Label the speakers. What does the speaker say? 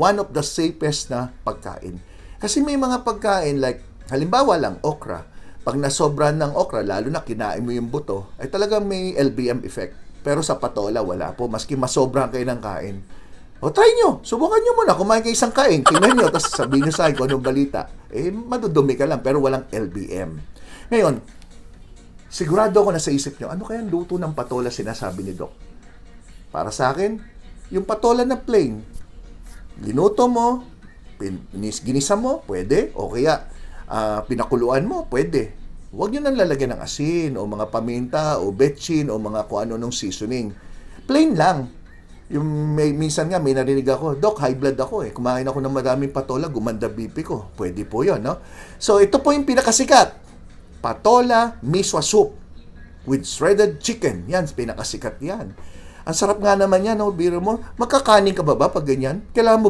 Speaker 1: one of the safest na pagkain. Kasi may mga pagkain like, halimbawa lang, okra. Pag nasobran ng okra, lalo na kinain mo yung buto, ay talagang may LBM effect. Pero sa patola, wala po. Maski masobran kayo ng kain. O try nyo, subukan nyo muna. Kumain kayo isang kain, tingnan nyo, tapos sabihin nyo sa akin kung anong balita. Madudumi ka lang, pero walang LBM. Ngayon, sigurado ako na sa isip nyo, ano kaya ang luto ng patola sinasabi ni Doc? Para sa akin, yung patola na plain, linuto mo, ginisa mo, pwede. O kaya, pinakuluan mo, pwede. Huwag nyo nang lalagyan ng asin, o mga paminta, o betchin, o mga kung ano nung seasoning. Plain lang. Minsan nga, may narinig ako, Doc, high blood ako eh. Kumain ako ng maraming patola, gumanda BP ko. Pwede po yun, no? So, ito po yung pinakasikat. Patola miswa soup with shredded chicken. Yan, pinakasikat yan. Ang sarap nga naman yan, no? Biro mo, magkakanin ka ba pag ganyan? Kailangan mo ba